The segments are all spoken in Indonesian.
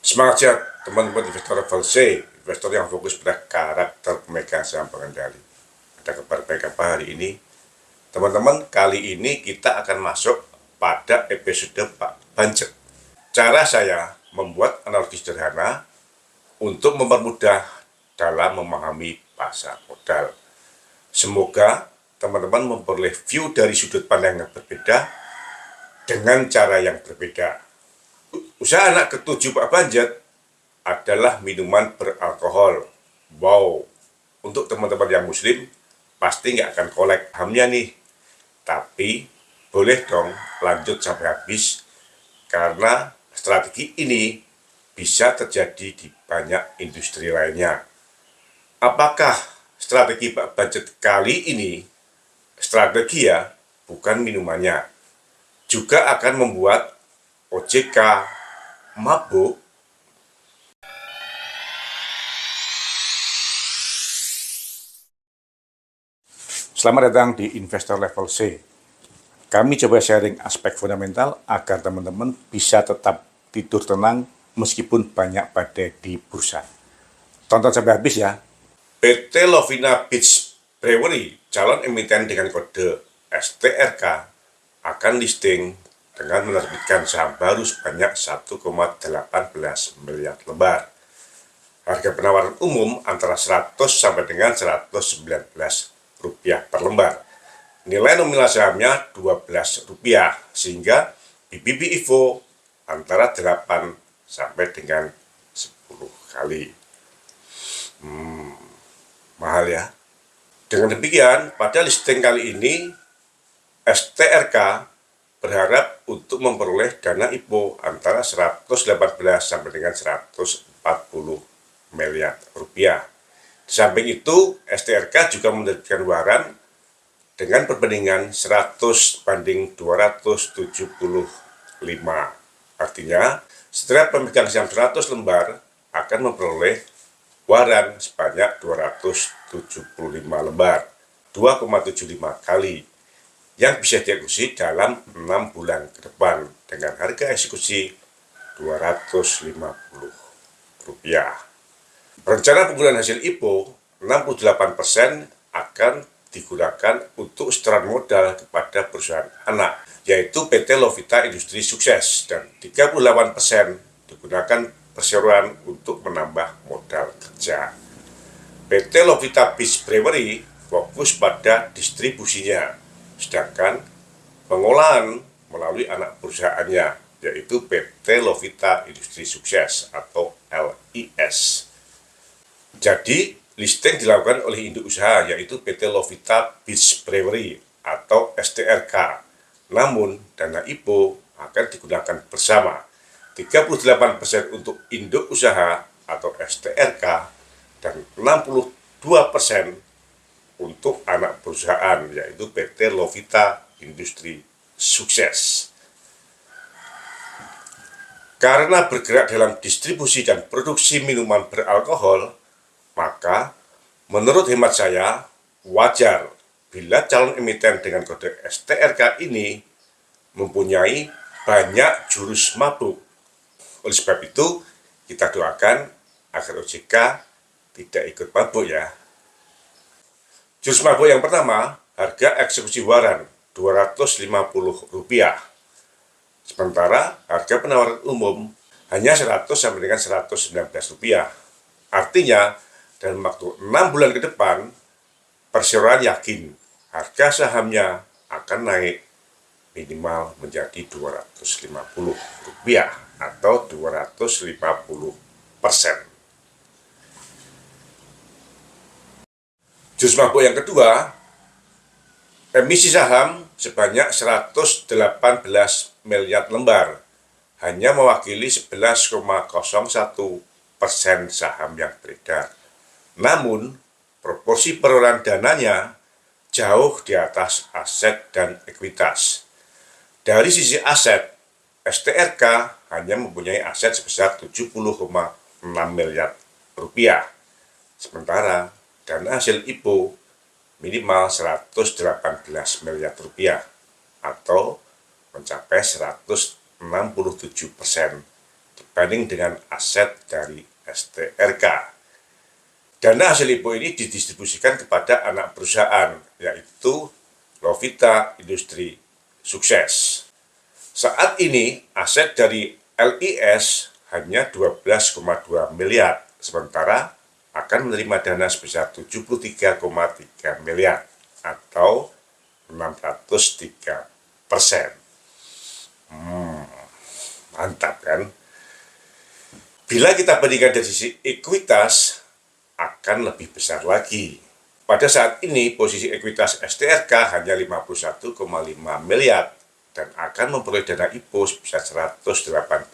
Semangat siap teman-teman investor level C, investor yang fokus pada karakter pemegang saham pengendali. Ada kabar baik apa hari ini? Teman-teman, kali ini kita akan masuk pada episode Pak Banjet. Cara saya membuat analogi sederhana untuk mempermudah dalam memahami pasar modal. Semoga teman-teman memperoleh view dari sudut pandang yang berbeda dengan cara yang berbeda. Usaha anak ketujuh Pak Banjet adalah minuman beralkohol. Wow, untuk teman-teman yang muslim pasti nggak akan kolek pahamnya nih. Tapi boleh dong lanjut sampai habis, karena strategi ini bisa terjadi di banyak industri lainnya. Apakah strategi Pak Banjet kali ini strategi ya, bukan minumannya, juga akan membuat OJK mabuk? Selamat datang di Investor Level C. Kami coba sharing aspek fundamental agar teman-teman bisa tetap tidur tenang meskipun banyak badai di bursa. Tonton sampai habis ya. PT Lovina Beach Brewery, calon emiten dengan kode STRK, akan listing dengan menerbitkan saham baru sebanyak 1,18 miliar lembar. Harga penawaran umum antara 100 sampai dengan 119 rupiah per lembar. Nilai nominal sahamnya 12 rupiah, sehingga BBB IVO antara 8 sampai dengan 10 kali. Mahal ya. Dengan demikian, pada listing kali ini STRK berharap untuk memperoleh dana IPO antara 118 sampai dengan 140 miliar rupiah. Di samping itu, STRK juga menerbitkan waran dengan perbandingan 100 banding 275. Artinya, setiap pemegang saham 100 lembar akan memperoleh waran sebanyak 275 lembar, 2,75 kali, yang bisa dieksekusi dalam 6 bulan ke depan dengan harga eksekusi Rp250. Rencana penggunaan hasil IPO 68% akan digunakan untuk setoran modal kepada perusahaan anak, yaitu PT Lovita Industri Sukses, dan 38% digunakan perseroan untuk menambah modal kerja. PT Lovita Beach Brewery fokus pada distribusinya, sedangkan pengolahan melalui anak perusahaannya, yaitu PT Lovita Industri Sukses atau LIS. Jadi, listing dilakukan oleh induk usaha, yaitu PT Lovita Beach Brewery atau STRK. Namun, dana IPO akan digunakan bersama. 38% untuk induk usaha atau STRK dan 62% untuk anak perusahaan, yaitu PT Lovita Industri Sukses. Karena bergerak dalam distribusi dan produksi minuman beralkohol, maka menurut hemat saya wajar bila calon emiten dengan kode STRK ini mempunyai banyak jurus mabuk. Oleh sebab itu, kita doakan agar OJK tidak ikut mabuk ya. Jurus mabuk yang pertama, harga eksekusi waran Rp250. Sementara harga penawaran umum hanya 100 sampai dengan Rp119. Artinya, dalam waktu 6 bulan ke depan, perseroan yakin harga sahamnya akan naik minimal menjadi Rp250 atau 250%. Jurus mabuk yang kedua, emisi saham sebanyak 118 miliar lembar, hanya mewakili 11,01% saham yang beredar. Namun, proporsi perolehan dananya jauh di atas aset dan ekuitas. Dari sisi aset, STRK hanya mempunyai aset sebesar 70,6 miliar rupiah. Sementara dana hasil IPO minimal 118 miliar rupiah atau mencapai 167% dibanding dengan aset dari STRK. Dana hasil IPO ini didistribusikan kepada anak perusahaan, yaitu Lovita Industri Sukses. Saat ini aset dari LIS hanya 12,2 miliar, sementara akan menerima dana sebesar 73,3 miliar atau 603%. Mantap kan? Bila kita bandingkan dari sisi ekuitas, akan lebih besar lagi. Pada saat ini, posisi ekuitas STRK hanya 51,5 miliar dan akan memperoleh dana IPO sebesar 118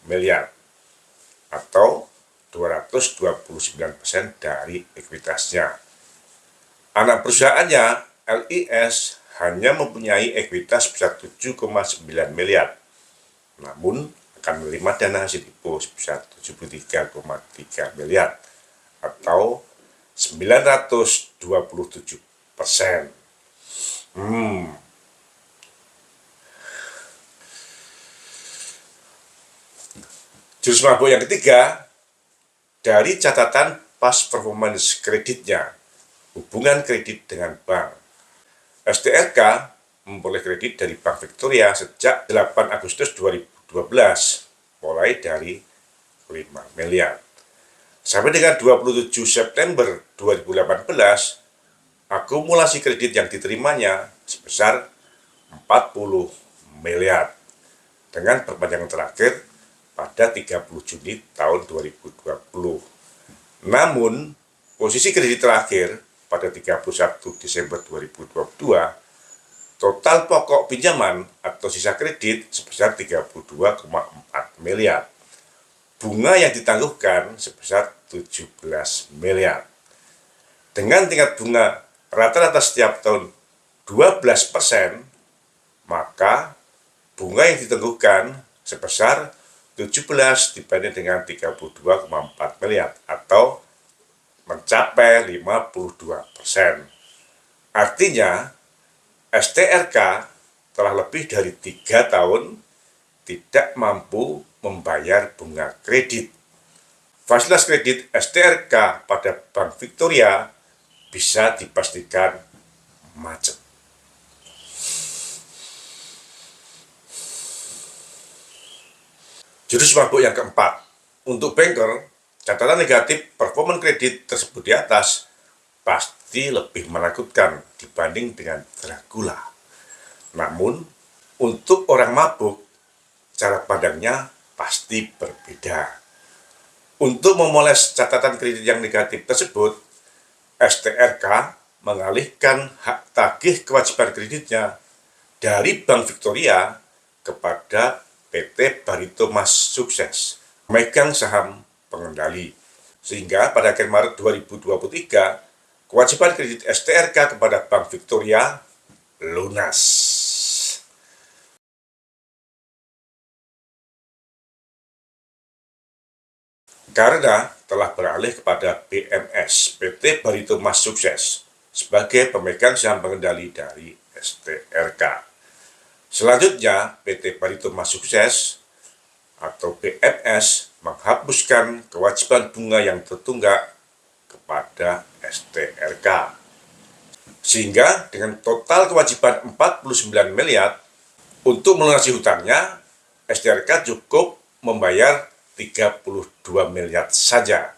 miliar atau 229% dari ekuitasnya. Anak perusahaannya, LIS, hanya mempunyai ekuitas sebesar 7,9 miliar, namun akan menerima dana hasil IPO sebesar 73,3 miliar atau 927%. Jurus mabuk yang ketiga, dari catatan past performance kreditnya, hubungan kredit dengan bank. STRK memperoleh kredit dari Bank Victoria sejak 8 Agustus 2012, mulai dari 5 miliar. Sampai dengan 27 September 2018, akumulasi kredit yang diterimanya sebesar 40 miliar. Dengan perpanjangan terakhir pada 30 Juni tahun 2020. Namun, posisi kredit terakhir pada 31 Desember 2022, total pokok pinjaman atau sisa kredit sebesar 32,4 miliar. Bunga yang ditangguhkan sebesar 17 miliar. Dengan tingkat bunga rata-rata setiap tahun 12%, maka bunga yang ditangguhkan sebesar 17 dibanding dengan 32,4 miliar atau mencapai 52%. Artinya, STRK telah lebih dari 3 tahun tidak mampu membayar bunga kredit. Fasilitas kredit STRK pada Bank Victoria bisa dipastikan macet. Jurus mabuk yang keempat, untuk banker, catatan negatif performa kredit tersebut di atas pasti lebih menakutkan dibanding dengan Dracula. Namun, untuk orang mabuk, cara pandangnya pasti berbeda. Untuk memoles catatan kredit yang negatif tersebut, STRK mengalihkan hak tagih kewajiban kreditnya dari Bank Victoria kepada PT Barito Mas Sukses, memegang saham pengendali. Sehingga pada akhir Maret 2023, kewajiban kredit STRK kepada Bank Victoria lunas. Karena telah beralih kepada BMS, PT Barito Mas Sukses, sebagai pemegang saham pengendali dari STRK. Selanjutnya, PT Barito Mas Sukses atau BMS menghapuskan kewajiban bunga yang tertunggak kepada STRK. Sehingga dengan total kewajiban 49 miliar untuk melunasi hutangnya, STRK cukup membayar 32 miliar saja.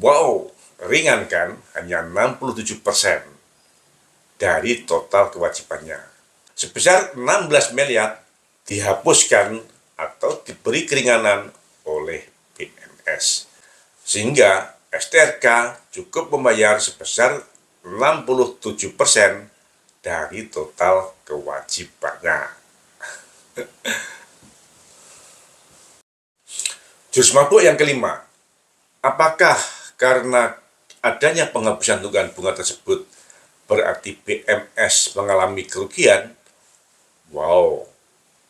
Wow, ringan kan? Hanya 67% dari total kewajibannya. Sebesar 16 miliar dihapuskan atau diberi keringanan oleh BMS. Sehingga STRK cukup membayar sebesar 67% dari total kewajibannya. Jurus mabuk yang kelima, apakah karena adanya penghapusan tunggakan bunga tersebut berarti BMS mengalami kerugian? Wow,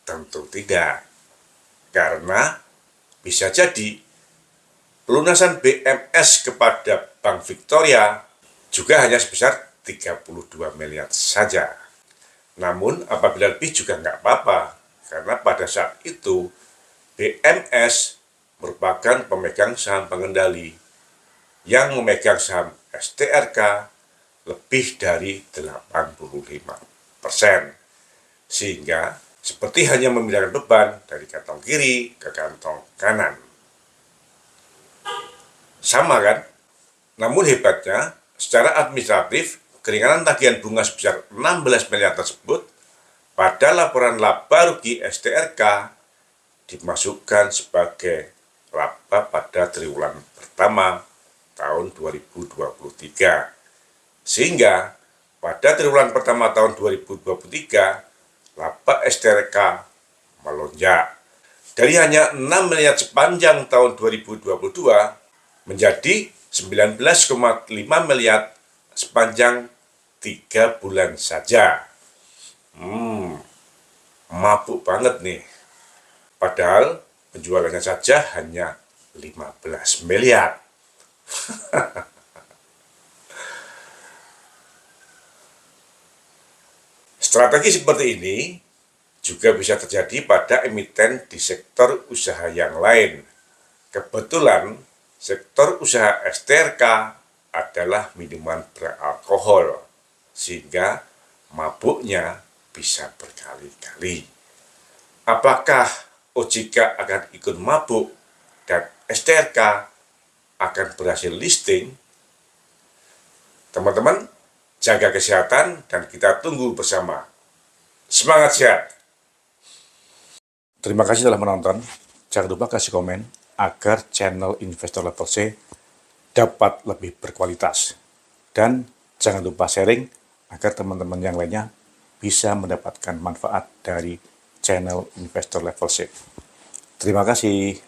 tentu tidak. Karena bisa jadi pelunasan BMS kepada Bank Victoria juga hanya sebesar 32 miliar saja. Namun apabila lebih juga nggak apa-apa, karena pada saat itu BMS merupakan pemegang saham pengendali yang memegang saham STRK lebih dari 85%. Sehingga seperti hanya memindahkan beban dari kantong kiri ke kantong kanan. Sama kan? Namun hebatnya, secara administratif, keringanan tagihan bunga sebesar 16 miliar tersebut pada laporan laba rugi STRK dimasukkan sebagai laba pada triwulan pertama tahun 2023. Sehingga pada triwulan pertama tahun 2023, laba STRK melonjak dari hanya 6 miliar sepanjang tahun 2022 menjadi 19,5 miliar sepanjang 3 bulan saja. Mabuk banget nih. Padahal penjualannya saja hanya 15 miliar. Strategi seperti ini juga bisa terjadi pada emiten di sektor usaha yang lain. Kebetulan sektor usaha STRK adalah minuman beralkohol, sehingga mabuknya bisa berkali-kali. Apakah OJK akan ikut mabuk dan STRK akan berhasil listing? Teman-teman, jaga kesehatan dan kita tunggu bersama. Semangat sehat! Terima kasih telah menonton. Jangan lupa kasih komen agar channel Investor Level C dapat lebih berkualitas. Dan jangan lupa sharing agar teman-teman yang lainnya bisa mendapatkan manfaat dari channel Investor Level C. Terima kasih.